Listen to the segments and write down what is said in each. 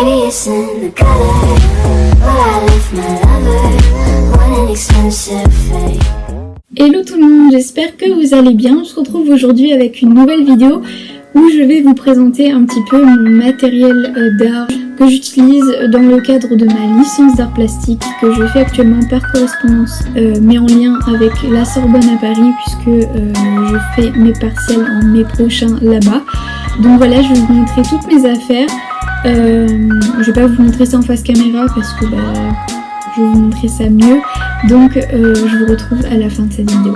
Maybe it's in the gutter, but I left my lover, want an expensive fate. Hello tout le monde, j'espère que vous allez bien. On se retrouve aujourd'hui avec une nouvelle vidéo où je vais vous présenter un petit peu mon matériel d'art que j'utilise dans le cadre de ma licence d'art plastique que je fais actuellement par correspondance mais en lien avec la Sorbonne à Paris puisque je fais mes partiels en mai prochain là-bas. Donc voilà, je vais vous montrer toutes mes affaires. Je vais pas vous montrer ça en face caméra parce que je vais vous montrer ça mieux. Donc je vous retrouve à la fin de cette vidéo.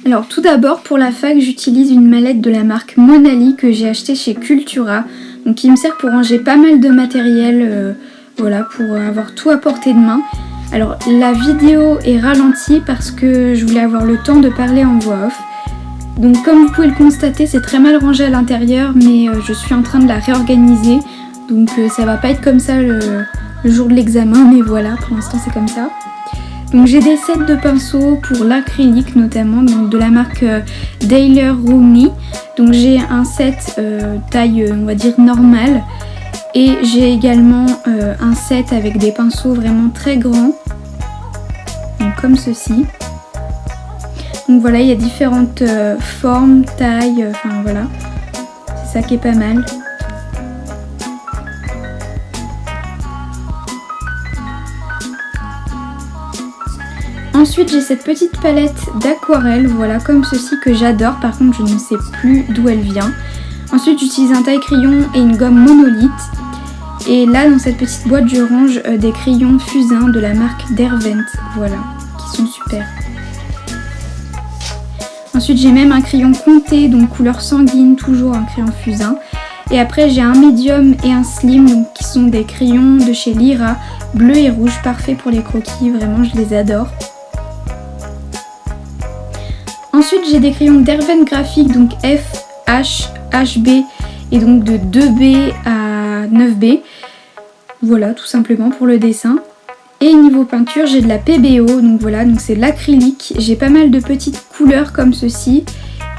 Alors tout d'abord pour la fac j'utilise une mallette de la marque Monali que j'ai achetée chez Cultura. Donc qui me sert pour ranger pas mal de matériel, voilà, pour avoir tout à portée de main. Alors la vidéo est ralentie parce que je voulais avoir le temps de parler en voix off. Donc comme vous pouvez le constater, c'est très mal rangé à l'intérieur, mais je suis en train de la réorganiser. Donc ça va pas être comme ça le jour de l'examen, mais voilà, pour l'instant c'est comme ça. Donc j'ai des sets de pinceaux pour l'acrylique notamment, donc de la marque Daler Rooney. Donc j'ai un set taille on va dire normale. Et j'ai également un set avec des pinceaux vraiment très grands. Donc comme ceci. Donc voilà, il y a différentes formes, tailles, enfin voilà. C'est ça qui est pas mal. Ensuite j'ai cette petite palette d'aquarelle, voilà, comme ceci que j'adore, par contre je ne sais plus d'où elle vient. Ensuite j'utilise un taille-crayon et une gomme monolithe. Et là dans cette petite boîte je range des crayons fusains de la marque Derwent, voilà, qui sont super. Ensuite j'ai même un crayon comté, donc couleur sanguine, toujours un crayon fusain. Et après j'ai un médium et un slim, donc qui sont des crayons de chez Lyra, bleu et rouge, parfait pour les croquis, vraiment je les adore. Ensuite j'ai des crayons Derwent graphique, donc F, H, HB et donc de 2B à 9B. Voilà, tout simplement pour le dessin. Et niveau peinture j'ai de la PBO, donc voilà, donc c'est de l'acrylique. J'ai pas mal de petites couleurs comme ceci.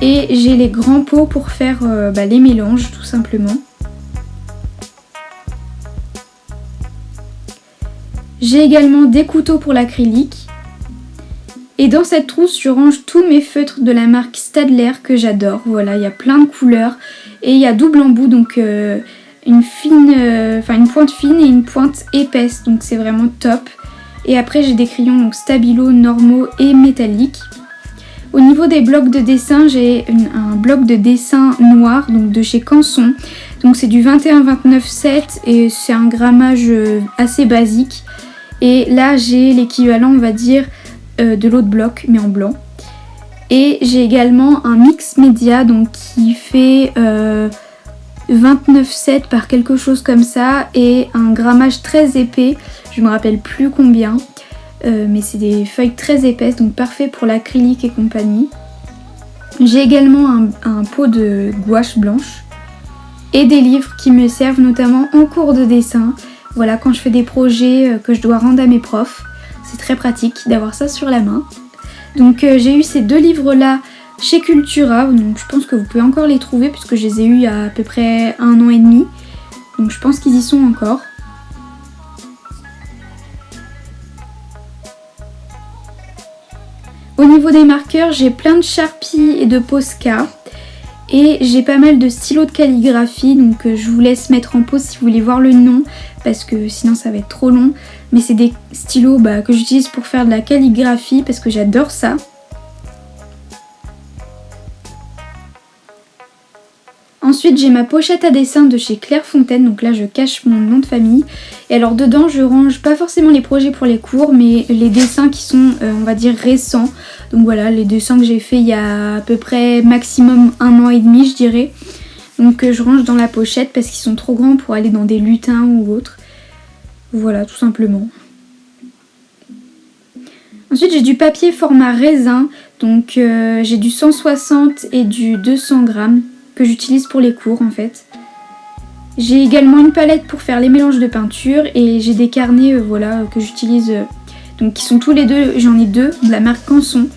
Et j'ai les grands pots pour faire les mélanges tout simplement. J'ai également des couteaux pour l'acrylique. Et dans cette trousse, je range tous mes feutres de la marque Staedtler que j'adore. Voilà, il y a plein de couleurs. Et il y a double embout, donc une pointe fine et une pointe épaisse. Donc c'est vraiment top. Et après, j'ai des crayons donc stabilo, normaux et métalliques. Au niveau des blocs de dessin, j'ai un bloc de dessin noir, donc de chez Canson. Donc c'est du 21-29-7 et c'est un grammage assez basique. Et là, j'ai l'équivalent, on va dire, de l'autre bloc mais en blanc. Et j'ai également un mix média donc qui fait 29,7 par quelque chose comme ça et un grammage très épais, je me rappelle plus combien, mais c'est des feuilles très épaisses donc parfait pour l'acrylique et compagnie. J'ai également un pot de gouache blanche et des livres qui me servent notamment en cours de dessin. Voilà, quand je fais des projets que je dois rendre à mes profs. C'est très pratique d'avoir ça sur la main. Donc j'ai eu ces deux livres là chez Cultura. Donc je pense que vous pouvez encore les trouver puisque je les ai eus il y a à peu près 1 an et demi. Donc je pense qu'ils y sont encore. Au niveau des marqueurs, j'ai plein de Sharpie et de Posca. Et j'ai pas mal de stylos de calligraphie, donc je vous laisse mettre en pause si vous voulez voir le nom, parce que sinon ça va être trop long. Mais c'est des stylos que j'utilise pour faire de la calligraphie, parce que j'adore ça. Ensuite j'ai ma pochette à dessin de chez Clairefontaine, donc là je cache mon nom de famille. Et alors dedans je range pas forcément les projets pour les cours, mais les dessins qui sont on va dire récents. Donc voilà, les dessins que j'ai fait il y a à peu près maximum 1 an et demi je dirais. Donc je range dans la pochette parce qu'ils sont trop grands pour aller dans des lutins ou autres. Voilà, tout simplement. Ensuite j'ai du papier format raisin, donc j'ai du 160 et du 200 grammes. Que j'utilise pour les cours en fait. J'ai également une palette pour faire les mélanges de peinture et j'ai des carnets voilà, que j'utilise, donc qui sont tous les deux, j'en ai deux de la marque Canson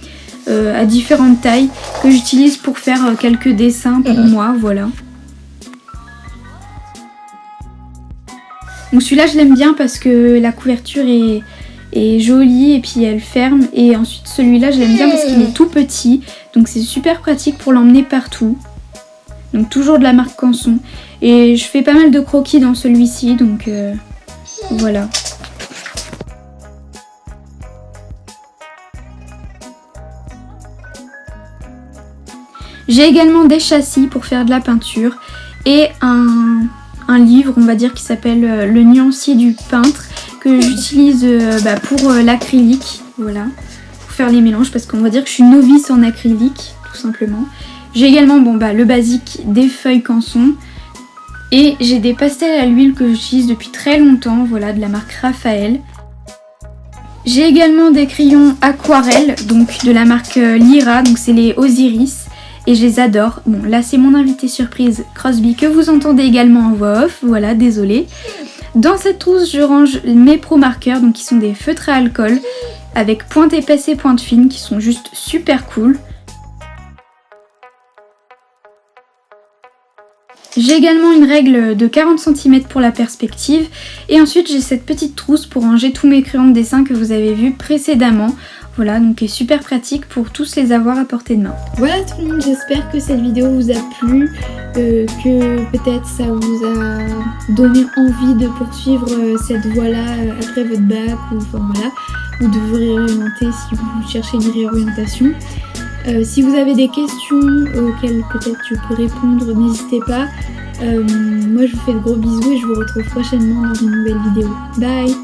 à différentes tailles que j'utilise pour faire quelques dessins pour moi, voilà. Donc celui-là je l'aime bien parce que la couverture est jolie et puis elle ferme. Et ensuite celui-là je l'aime bien parce qu'il est tout petit, donc c'est super pratique pour l'emmener partout. Donc toujours de la marque Canson. Et je fais pas mal de croquis dans celui-ci, donc voilà. J'ai également des châssis pour faire de la peinture et un livre, on va dire, qui s'appelle Le nuancier du peintre, que j'utilise pour l'acrylique, voilà, pour faire les mélanges, parce qu'on va dire que je suis novice en acrylique, tout simplement. J'ai également le basique des feuilles Canson et j'ai des pastels à l'huile que j'utilise depuis très longtemps, voilà, de la marque Raphaël. J'ai également des crayons aquarelles, donc de la marque Lyra, donc c'est les Osiris. Et je les adore. Bon, là c'est mon invité surprise Crosby que vous entendez également en voix off. Voilà, désolée. Dans cette trousse, je range mes Pro marqueurs, donc qui sont des feutres à alcool avec pointe épaisse et pointe fine, qui sont juste super cool. J'ai également une règle de 40 cm pour la perspective. Et ensuite, j'ai cette petite trousse pour ranger tous mes crayons de dessin que vous avez vus précédemment. Voilà, donc est super pratique pour tous les avoir à portée de main. Voilà tout le monde, j'espère que cette vidéo vous a plu, que peut-être ça vous a donné envie de poursuivre cette voie-là après votre bac, ou de vous réorienter si vous cherchez une réorientation. Si vous avez des questions auxquelles peut-être je peux répondre, n'hésitez pas. Moi je vous fais de gros bisous et je vous retrouve prochainement dans une nouvelle vidéo. Bye!